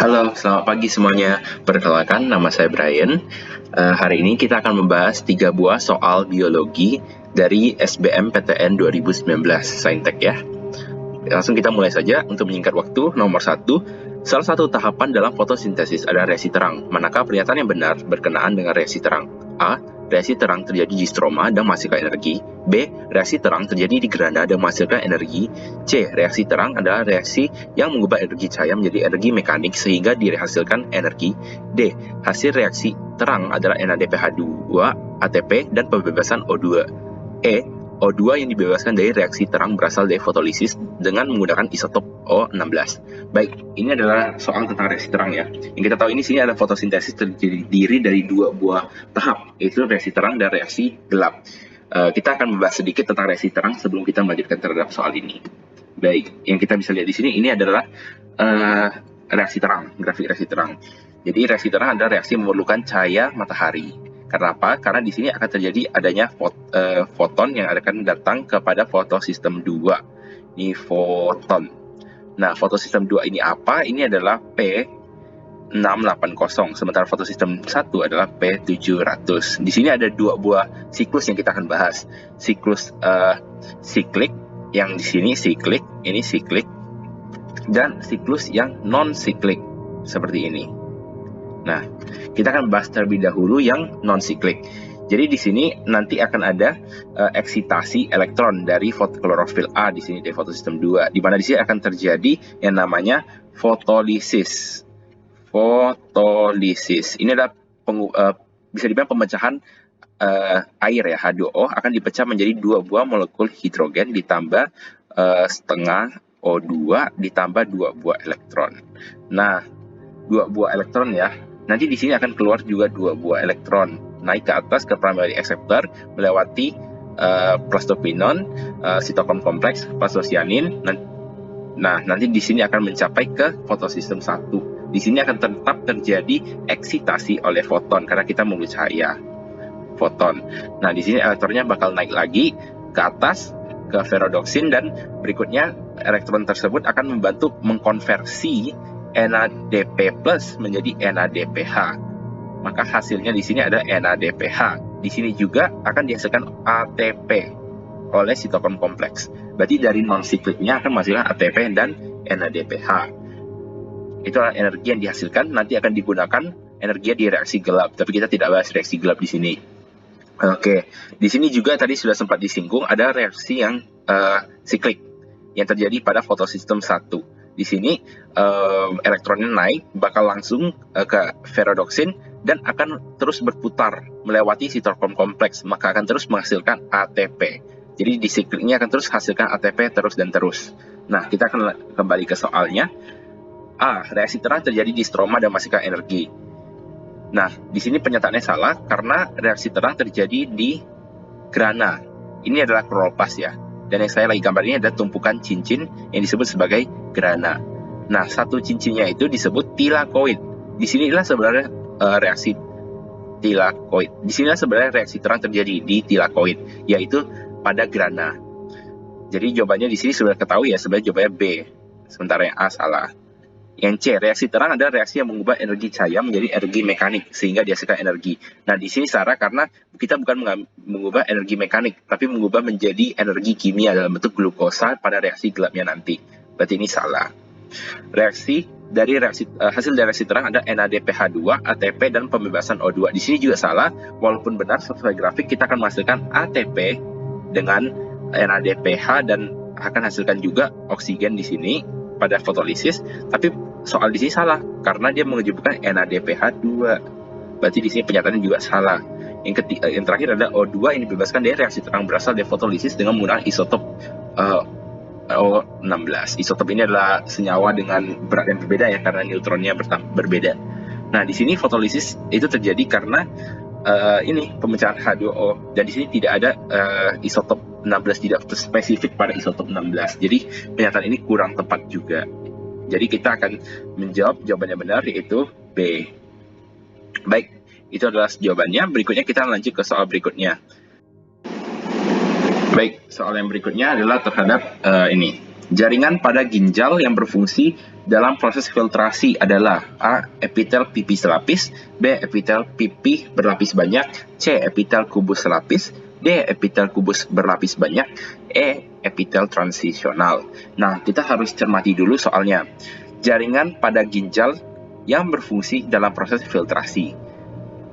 Halo, selamat pagi semuanya. Perkenalkan, nama saya Brian. Hari ini kita akan membahas 3 buah soal biologi dari SBMPTN 2019, Saintek ya. Langsung kita mulai saja untuk menyingkat waktu. Nomor 1, salah satu tahapan dalam fotosintesis adalah reaksi terang. Manakah pernyataan yang benar berkenaan dengan reaksi terang? A. Reaksi terang terjadi di stroma dan menghasilkan energi. B. Reaksi terang terjadi di gerhana dan menghasilkan energi. C. Reaksi terang adalah reaksi yang mengubah energi cahaya menjadi energi mekanik sehingga dihasilkan energi. D. Hasil reaksi terang adalah NADPH2, ATP, dan pembebasan O2. E. O2 yang dibebaskan dari reaksi terang berasal dari fotolisis dengan menggunakan isotop O16. Baik, ini adalah soal tentang reaksi terang ya. Yang kita tahu ini sini ada fotosintesis terdiri dari 2 buah tahap, yaitu reaksi terang dan reaksi gelap. Kita akan membahas sedikit tentang reaksi terang sebelum kita melanjutkan terhadap soal ini. Baik, yang kita bisa lihat di sini ini adalah reaksi terang, grafik reaksi terang. Jadi reaksi terang adalah reaksi yang memerlukan cahaya matahari. Karena apa? Karena di sini akan terjadi adanya foton yang akan datang kepada fotosistem 2. Ini foton. Nah, fotosistem 2 ini apa? Ini adalah P680, sementara fotosistem 1 adalah P700. Di sini ada 2 buah siklus yang kita akan bahas. Siklus siklik, yang di sini siklik, ini siklik, dan siklus yang non-siklik, seperti ini. Nah, kita akan bahas terlebih dahulu yang non-siklik. Jadi di sini nanti akan ada eksitasi elektron dari klorofil A di sini dari fotosistem 2, di mana di sini akan terjadi yang namanya fotolisis. Fotolisis. Ini adalah bisa dibilang pemecahan air ya, H2O akan dipecah menjadi 2 buah molekul hidrogen ditambah setengah O2 ditambah 2 buah elektron. Nah, 2 buah elektron ya. Nanti di sini akan keluar juga 2 buah elektron naik ke atas ke primary acceptor melewati plastoquinon, sitokrom kompleks, phosphocyanin. Nah, nanti di sini akan mencapai ke fotosistem 1. Di sini akan tetap terjadi eksitasi oleh foton karena kita menunggu cahaya. Foton. Nah, di sini elektronnya bakal naik lagi ke atas ke ferrodoksin dan berikutnya elektron tersebut akan membantu mengkonversi NADP+ menjadi NADPH. Maka hasilnya di sini ada NADPH. Di sini juga akan dihasilkan ATP oleh sitokrom kompleks. Berarti dari non-sikliknya akan menghasilkan ATP dan NADPH. Itulah energi yang dihasilkan, nanti akan digunakan energi di reaksi gelap. Tapi kita tidak bahas reaksi gelap di sini. Oke, di sini juga tadi sudah sempat disinggung ada reaksi yang siklik yang terjadi pada fotosistem 1. Di sini elektronnya naik bakal langsung ke ferrodoksin dan akan terus berputar melewati sitokrom kompleks, maka akan terus menghasilkan ATP. Jadi di sikliknya akan terus hasilkan ATP terus dan terus. Nah, kita akan kembali ke soalnya. A. Reaksi terang terjadi di stroma dan menghasilkan energi. Nah, di sini pernyataannya salah karena reaksi terang terjadi di grana. Ini adalah kloroplast ya. Dan yang saya lagi gambar ini ada tumpukan cincin yang disebut sebagai grana. Nah, satu cincinnya itu disebut tilakoid. Di sinilah sebenarnya reaksi tilakoid. Di sinilah sebenarnya reaksi terang terjadi di tilakoid, yaitu pada grana. Jadi jawabannya di sini sudah ketahui ya, sebenarnya jawabannya B. Sementara yang A salah. Yang C, reaksi terang adalah reaksi yang mengubah energi cahaya menjadi energi mekanik sehingga dihasilkan energi. Nah, di sini salah karena kita bukan mengubah energi mekanik, tapi mengubah menjadi energi kimia dalam bentuk glukosa pada reaksi gelapnya nanti. Berarti ini salah. Hasil dari reaksi terang ada NADPH2, ATP, dan pembebasan O2. Di sini juga salah, walaupun benar sesuai grafik kita akan menghasilkan ATP dengan NADPH dan akan hasilkan juga oksigen di sini pada fotolisis, tapi soal di sini salah karena dia menyebutkan NADPH2. Berarti di sini pernyataannya juga salah. Yang terakhir adalah O2 yang dibebaskan dari reaksi terang berasal dari fotolisis dengan menggunakan isotop O16. Isotop ini adalah senyawa dengan berat yang berbeda ya karena neutronnya berbeda. Nah, di sini fotolisis itu terjadi karena ini pemecahan H2O dan di sini tidak ada isotop 16, tidak spesifik pada isotop 16. Jadi pernyataan ini kurang tepat juga. Jadi kita akan menjawab jawabannya benar yaitu B. Baik, itu adalah jawabannya. Berikutnya kita lanjut ke soal berikutnya. Baik, soal yang berikutnya adalah terhadap ini. Jaringan pada ginjal yang berfungsi dalam proses filtrasi adalah A. Epitel pipi selapis, B. Epitel pipi berlapis banyak, C. Epitel kubus selapis, D. Epitel kubus berlapis banyak, E. Epitel transisional. Nah, kita harus cermati dulu soalnya. Jaringan pada ginjal yang berfungsi dalam proses filtrasi.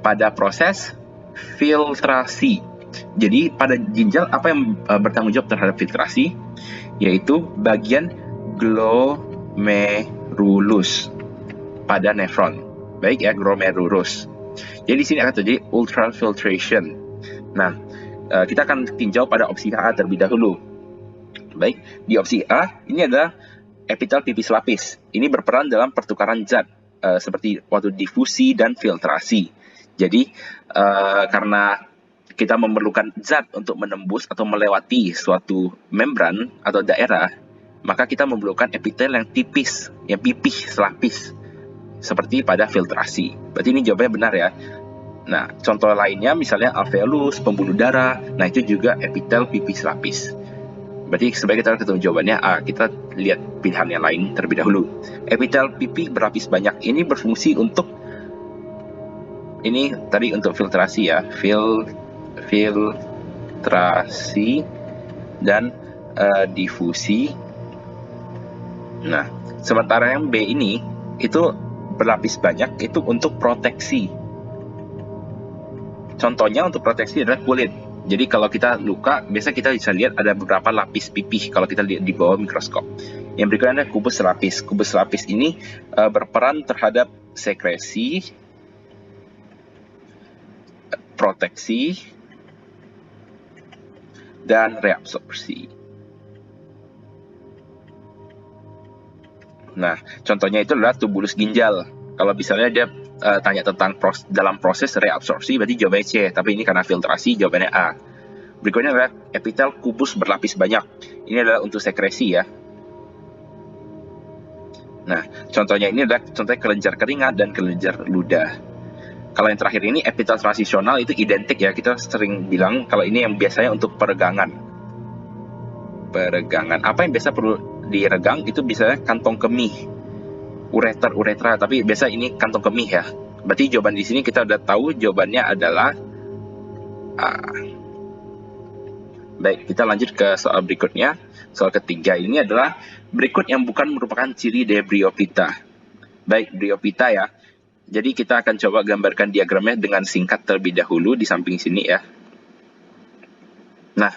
Pada proses filtrasi. Jadi pada ginjal apa yang bertanggung jawab terhadap filtrasi? Yaitu bagian glomerulus pada nefron. Baik ya, glomerulus. Jadi di sini akan terjadi ultrafiltration. Nah, kita akan tinjau pada opsi A terlebih dahulu. Baik, di opsi A ini adalah epitel pipi selapis. Ini berperan dalam pertukaran zat seperti waktu difusi dan filtrasi. Jadi karena kita memerlukan zat untuk menembus atau melewati suatu membran atau daerah, maka kita memerlukan epitel yang tipis, yang pipih selapis, seperti pada filtrasi. Berarti ini jawabannya benar ya. Nah, contoh lainnya misalnya alveolus, pembuluh darah, nah itu juga epitel pipih selapis. Berarti sebagai kita ketemu jawabannya A, kita lihat pilihan yang lain terlebih dahulu. Epitel pipih berlapis banyak ini berfungsi untuk, ini tadi untuk filtrasi ya, filtrasi dan difusi. Nah, sementara yang B ini itu berlapis banyak itu untuk proteksi. Contohnya untuk proteksi adalah kulit. Jadi kalau kita luka, biasa kita bisa lihat ada beberapa lapis pipih kalau kita lihat di bawah mikroskop. Yang berikutnya adalah kubus selapis. Kubus selapis ini berperan terhadap sekresi, proteksi, dan reabsorpsi. Nah, contohnya itu adalah tubulus ginjal. Kalau misalnya dia tanya tentang dalam proses reabsorpsi, berarti jawabannya C. Tapi ini karena filtrasi, jawabannya A. Berikutnya adalah epitel kubus berlapis banyak. Ini adalah untuk sekresi ya. Nah, contohnya ini adalah contohnya kelenjar keringat dan kelenjar ludah. Kalau yang terakhir ini epitel transisional itu identik ya. Kita sering bilang kalau ini yang biasanya untuk peregangan. Apa yang biasa perlu diregang itu biasanya kantong kemih, uretra, tapi biasa ini kantong kemih ya. Berarti jawaban di sini kita udah tahu jawabannya adalah A. Baik, kita lanjut ke soal berikutnya. Soal ketiga ini adalah berikut yang bukan merupakan ciri dari bryophyta. Baik, bryophyta ya. Jadi kita akan coba gambarkan diagramnya dengan singkat terlebih dahulu di samping sini ya. Nah,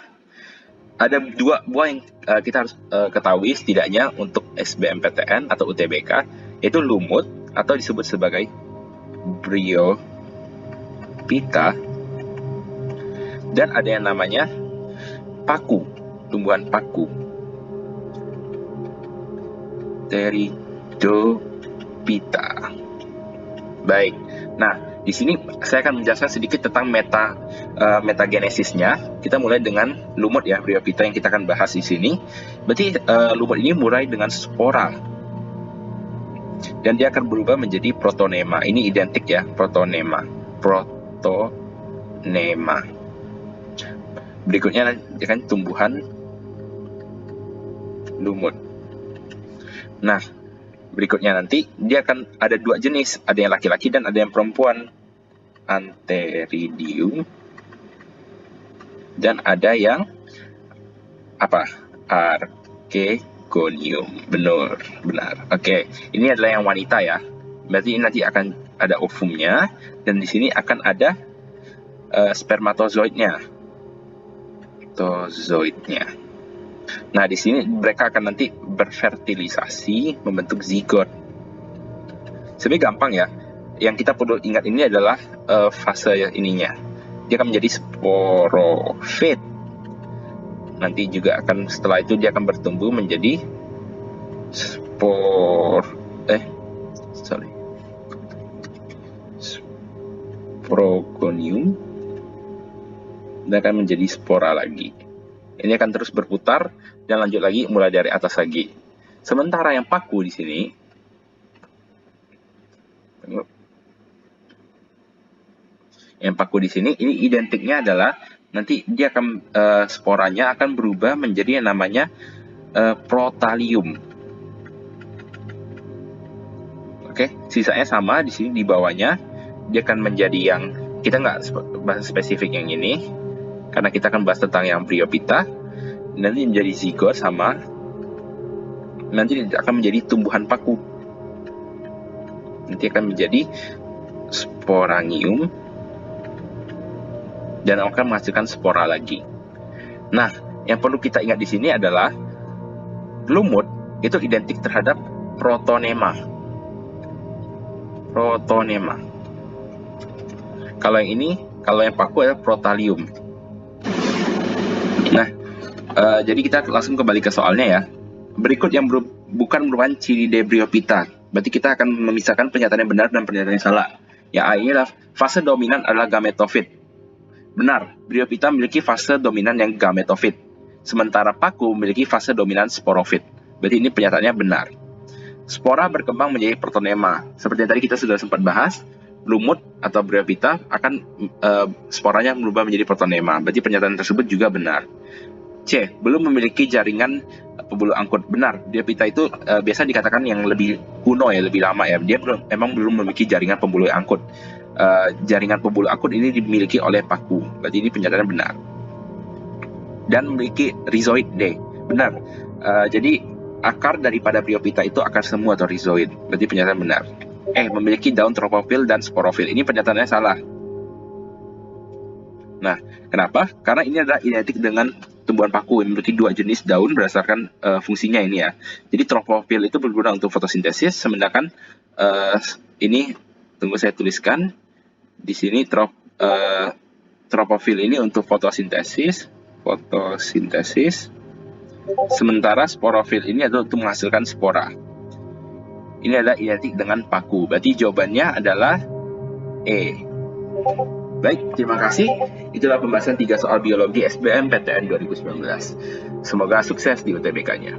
ada dua buah yang kita harus ketahui setidaknya untuk SBMPTN atau UTBK, yaitu lumut atau disebut sebagai bryophyta, dan ada yang namanya paku, tumbuhan paku, pteridophyta. Baik, nah di sini saya akan menjelaskan sedikit tentang metagenesisnya. Kita mulai dengan lumut ya, bryophyta yang kita akan bahas di sini. Berarti lumut ini mulai dengan spora dan dia akan berubah menjadi protonema. Ini identik ya, protonema. Berikutnya kan tumbuhan lumut. Nah, berikutnya nanti dia akan ada dua jenis, ada yang laki-laki dan ada yang perempuan, antheridium, dan ada yang apa, archegonium. Benar. Oke, ini adalah yang wanita ya. Berarti ini nanti akan ada ovumnya dan di sini akan ada spermatozoidnya. Nah, di sini mereka akan nanti berfertilisasi, membentuk zigot. Sebenarnya gampang ya. Yang kita perlu ingat ini adalah fase ininya. Dia akan menjadi sporofit. Nanti juga akan setelah itu dia akan bertumbuh menjadi sporogonium dan akan menjadi spora lagi. Ini akan terus berputar dan lanjut lagi mulai dari atas lagi. Sementara yang paku di sini, ini identiknya adalah nanti dia akan sporanya akan berubah menjadi yang namanya protalium. Oke, sisanya sama di sini di bawahnya. Dia akan menjadi yang kita nggak bahas spesifik yang ini, karena kita akan bahas tentang yang Bryophyta. Nanti menjadi zigot sama, nanti akan menjadi tumbuhan paku. Nanti akan menjadi sporangium dan akan menghasilkan spora lagi. Nah, yang perlu kita ingat di sini adalah lumut itu identik terhadap protonema. Kalau yang paku adalah protalium. Nah, jadi kita langsung kembali ke soalnya ya. Berikut yang bukan merupakan ciri dari Bryophyta. Berarti kita akan memisahkan pernyataan yang benar dan pernyataan yang salah. Yang A ini adalah fase dominan adalah gametofit. Benar, Bryophyta memiliki fase dominan yang gametofit. Sementara paku memiliki fase dominan sporofit. Berarti ini pernyataannya benar. Spora berkembang menjadi protonema. Seperti yang tadi kita sudah sempat bahas, lumut atau Bryophyta akan sporanya berubah menjadi protonema. Berarti pernyataan tersebut juga benar. C. Belum memiliki jaringan pembuluh angkut. Benar, Bryophyta itu biasa dikatakan yang lebih kuno ya, lebih lama ya. Dia memang belum memiliki jaringan pembuluh angkut. Jaringan pembuluh angkut ini dimiliki oleh paku. Berarti ini pernyataan benar. Dan memiliki rhizoid D. Benar. Jadi akar daripada Bryophyta itu akar semu atau rhizoid. Berarti pernyataan benar. Memiliki daun tropofil dan sporofil. Ini pernyataannya salah. Nah, kenapa? Karena ini adalah identik dengan tumbuhan paku yang memiliki dua jenis daun berdasarkan fungsinya ini ya. Jadi tropofil itu berguna untuk fotosintesis, sedangkan ini tunggu saya tuliskan di sini tropofil ini untuk fotosintesis. Sementara sporofil ini adalah untuk menghasilkan spora. Ini adalah identik dengan paku. Berarti jawabannya adalah E. Baik, terima kasih. Itulah pembahasan 3 soal biologi SBM PTN 2019. Semoga sukses di UTBK-nya.